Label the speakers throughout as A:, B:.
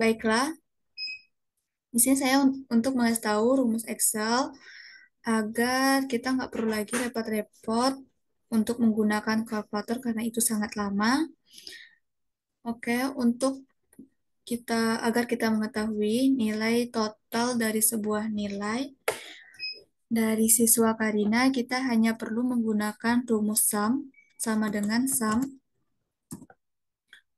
A: Baiklah, di sini saya untuk mengasih tahu rumus Excel agar kita nggak perlu lagi repot-repot untuk menggunakan kalkulator karena itu sangat lama. Oke, untuk agar kita mengetahui nilai total dari sebuah nilai dari siswa Karina, kita hanya perlu menggunakan rumus sum sama dengan sum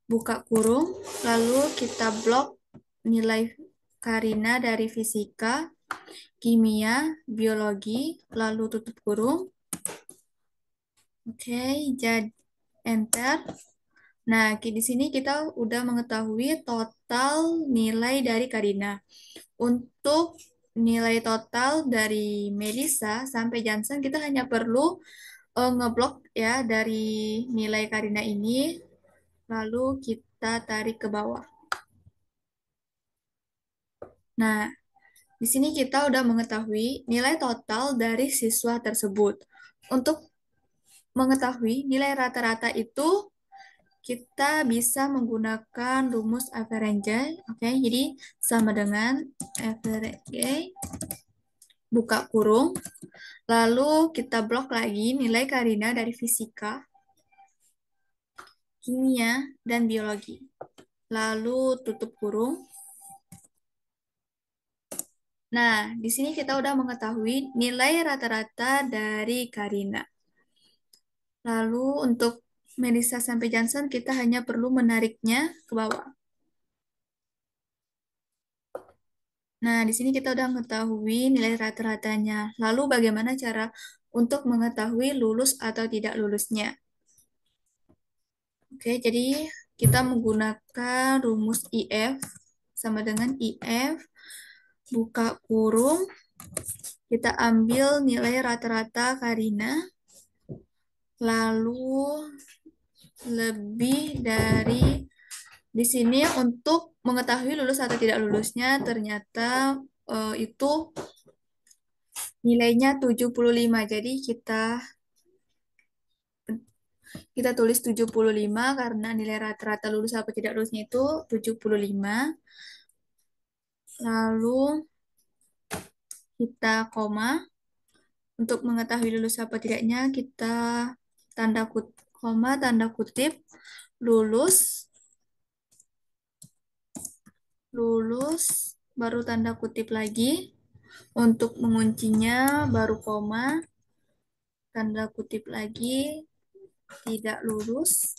A: buka kurung, lalu kita blok nilai Karina dari fisika, kimia, biologi, lalu tutup kurung. Oke, jadi enter. Nah, di sini kita udah mengetahui total nilai dari Karina. Untuk nilai total dari Melissa sampai Johnson, kita hanya perlu ngeblok ya dari nilai Karina ini, lalu kita tarik ke bawah. Nah, di sini kita udah mengetahui nilai total dari siswa tersebut. Untuk mengetahui nilai rata-rata itu, kita bisa menggunakan rumus average. Oke, jadi sama dengan average buka kurung. Lalu kita blok lagi nilai Karina dari fisika, kimia, dan biologi. Lalu tutup kurung. Nah, di sini kita udah mengetahui nilai rata-rata dari Karina. Lalu untuk Melissa sampai Johnson, kita hanya perlu menariknya ke bawah. Nah, di sini kita udah mengetahui nilai rata-ratanya. Lalu bagaimana cara untuk mengetahui lulus atau tidak lulusnya? Oke, jadi kita menggunakan rumus IF sama dengan IF buka kurung. Kita ambil nilai rata-rata Karina, lalu lebih dari di sini untuk mengetahui lulus atau tidak lulusnya ternyata itu nilainya 75. Jadi kita tulis 75 karena nilai rata-rata lulus atau tidak lulusnya itu 75. Lalu kita koma. Untuk mengetahui lulus apa tidaknya kita tanda kutip, koma, tanda kutip, lulus, lulus, baru tanda kutip lagi. Untuk menguncinya baru koma, tanda kutip lagi, tidak lulus,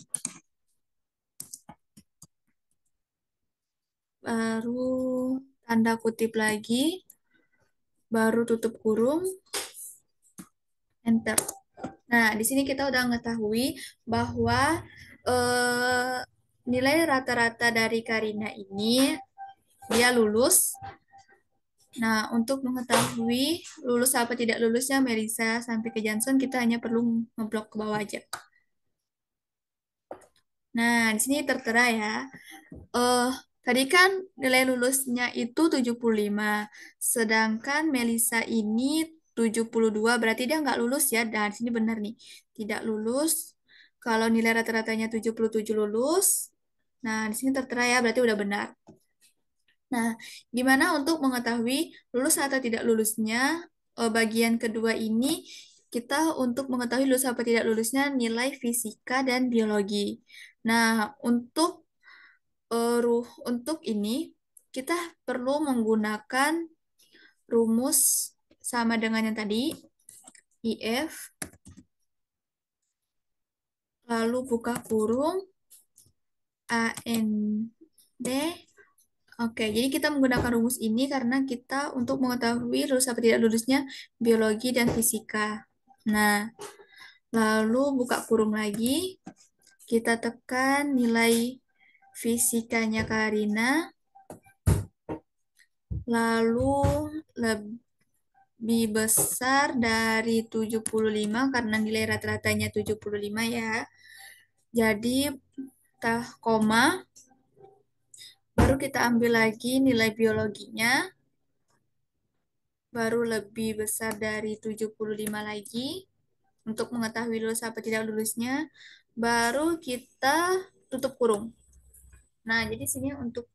A: baru tanda kutip lagi, baru tutup kurung, enter. Nah, di sini kita udah mengetahui bahwa eh, nilai rata-rata dari Karina ini dia lulus. Nah, untuk mengetahui lulus apa tidak lulusnya Melissa sampai ke Johnson, kita hanya perlu ngeblok ke bawah aja. Nah, di sini tertera ya. eh Tadi kan nilai lulusnya itu 75, sedangkan Melissa ini 72, berarti dia nggak lulus ya. Dan di sini benar nih, tidak lulus. Kalau nilai rata-ratanya 77 lulus, nah di sini tertera ya, berarti udah benar. Nah, gimana untuk mengetahui lulus atau tidak lulusnya bagian kedua ini? Kita untuk mengetahui lulus atau tidak lulusnya nilai fisika dan biologi. Nah, untuk ini kita perlu menggunakan rumus sama dengan yang tadi, IF, lalu buka kurung, AND. Oke, jadi kita menggunakan rumus ini karena kita untuk mengetahui lulus apa tidak lulusnya biologi dan fisika. Nah, lalu buka kurung lagi, kita tekan nilai fisikanya Karina, lalu lebih besar dari 75 karena nilai rata-ratanya 75 ya. Jadi, koma, baru kita ambil lagi nilai biologinya, baru lebih besar dari 75 lagi. Untuk mengetahui lulus apa tidak lulusnya, baru kita tutup kurung. Nah, jadi sini untuk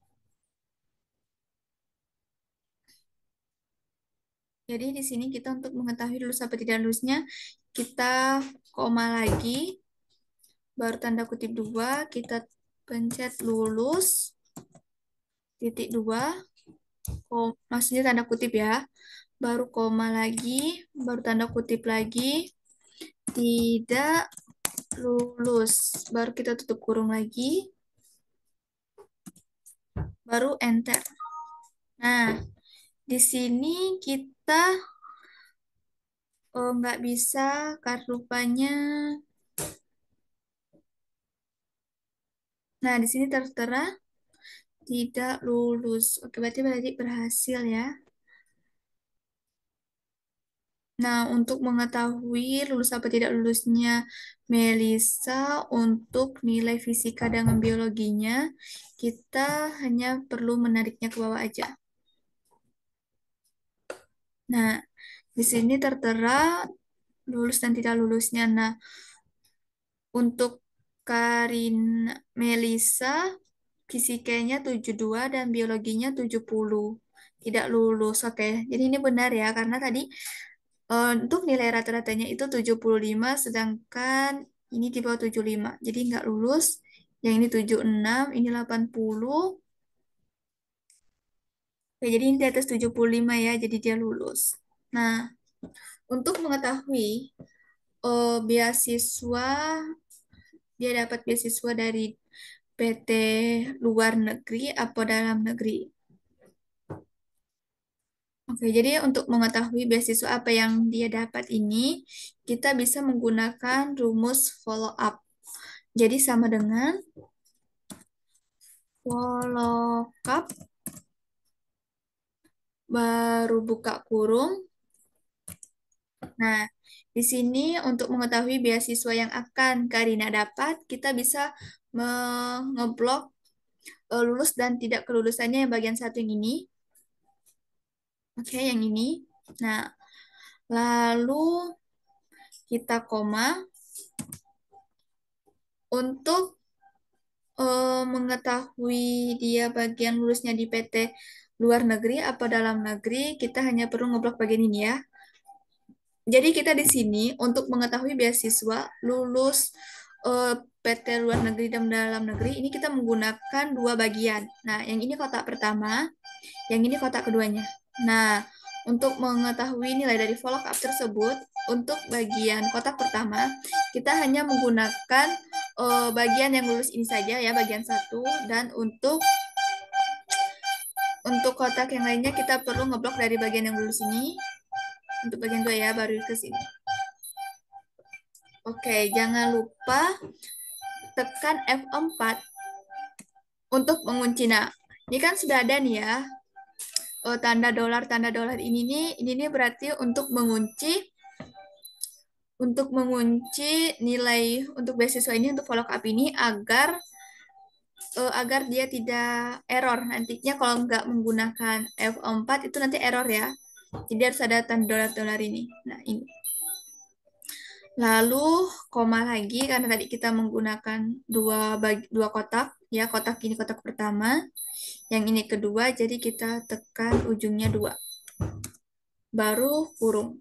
A: Jadi di sini kita untuk mengetahui lulus apa tidak lulusnya, kita koma lagi, baru tanda kutip 2, kita pencet lulus, titik 2, maksudnya tanda kutip ya, baru koma lagi, baru tanda kutip lagi, tidak lulus, baru kita tutup kurung lagi, baru enter. Nah, di sini kita nggak bisa kartu rupanya. Nah, di sini tertera tidak lulus. Oke, berarti berhasil ya. Nah, untuk mengetahui lulus apa tidak lulusnya Melisa untuk nilai fisika dengan biologinya, kita hanya perlu menariknya ke bawah aja. Nah, di sini tertera lulus dan tidak lulusnya. Nah, untuk Karin Melisa, fisikanya 72 dan biologinya 70. Tidak lulus. Oke, jadi ini benar ya, karena tadi untuk nilai rata-ratanya itu 75, sedangkan ini di bawah 75. Jadi nggak lulus. Yang ini 76, ini 80. Oke, jadi ini di atas 75 ya, jadi dia lulus. Nah, untuk mengetahui beasiswa, dia dapat beasiswa dari PT luar negeri atau dalam negeri. Oke, jadi untuk mengetahui beasiswa apa yang dia dapat ini, kita bisa menggunakan rumus follow up. Jadi sama dengan follow up, baru buka kurung. Nah, di sini untuk mengetahui beasiswa yang akan Karina dapat, kita bisa ngeblok lulus dan tidak kelulusannya yang bagian satu yang ini. Oke, yang ini. Nah, lalu kita koma untuk mengetahui dia bagian lulusnya di PT luar negeri apa dalam negeri, kita hanya perlu ngeblok bagian ini ya. Jadi kita di sini untuk mengetahui beasiswa lulus PT luar negeri dan dalam negeri, ini kita menggunakan dua bagian. Nah, yang ini kotak pertama, yang ini kotak keduanya. Nah, untuk mengetahui nilai dari follow up tersebut, untuk bagian kotak pertama, kita hanya menggunakan bagian yang lulus ini saja ya, bagian satu. Dan untuk kotak yang lainnya kita perlu ngeblok dari bagian yang lulus ini. Untuk bagian dua ya, baru ke sini. Oke, jangan lupa tekan F4 untuk mengunci. Nah, ini kan sudah ada nih ya, tanda dolar ini nih berarti untuk mengunci nilai untuk beasiswa ini, untuk follow up ini agar dia tidak error nantinya kalau nggak menggunakan F4 itu nanti error ya. Jadi harus ada tanda dolar ini. Nah, ini. Lalu koma lagi karena tadi kita menggunakan dua kotak ya, kotak ini kotak pertama, yang ini kedua, jadi kita tekan ujungnya 2. Baru kurung.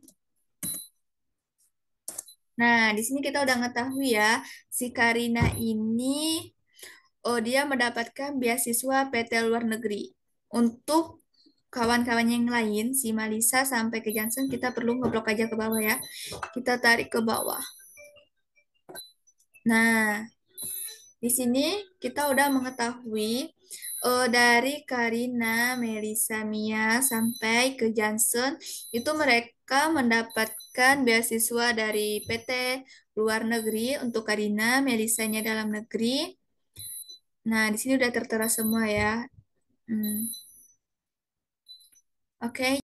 A: Nah, di sini kita udah ngetahui ya, si Karina ini dia mendapatkan beasiswa PT luar negeri. Untuk kawan-kawan yang lain, si Malisa sampai ke Johnson, kita perlu ngeblok aja ke bawah ya. Kita tarik ke bawah. Nah, di sini kita udah mengetahui dari Karina, Melisa, Mia sampai ke Johnson itu mereka mendapatkan beasiswa dari PT luar negeri. Untuk Karina, Melisanya dalam negeri. Nah, di sini udah tertera semua ya. Hmm. Oke.